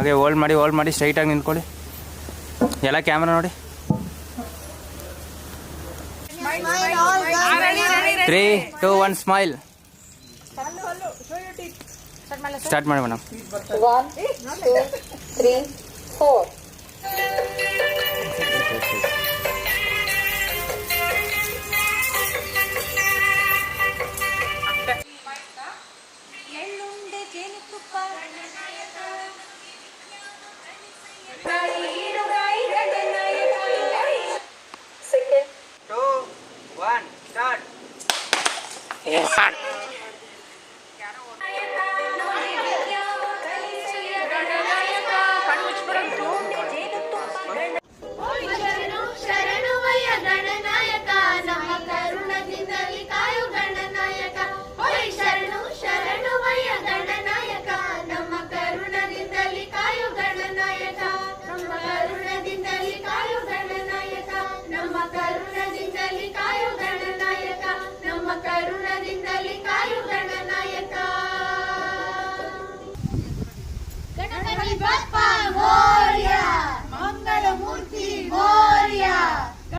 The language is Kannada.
ಹಾಗೆ ಹೋಲ್ಡ್ ಮಾಡಿ ಸ್ಟ್ರೈಟಾಗಿ ನಿಂತ್ಕೊಳ್ಳಿ. ಎಲ್ಲ ಕ್ಯಾಮ್ರಾ ನೋಡಿ. 3, 2, 1 ಸ್ಮೈಲ್. ಸ್ಟಾರ್ಟ್ ಮಾಡಿ ಮೇಡಮ್. 1, 2, 3, 4.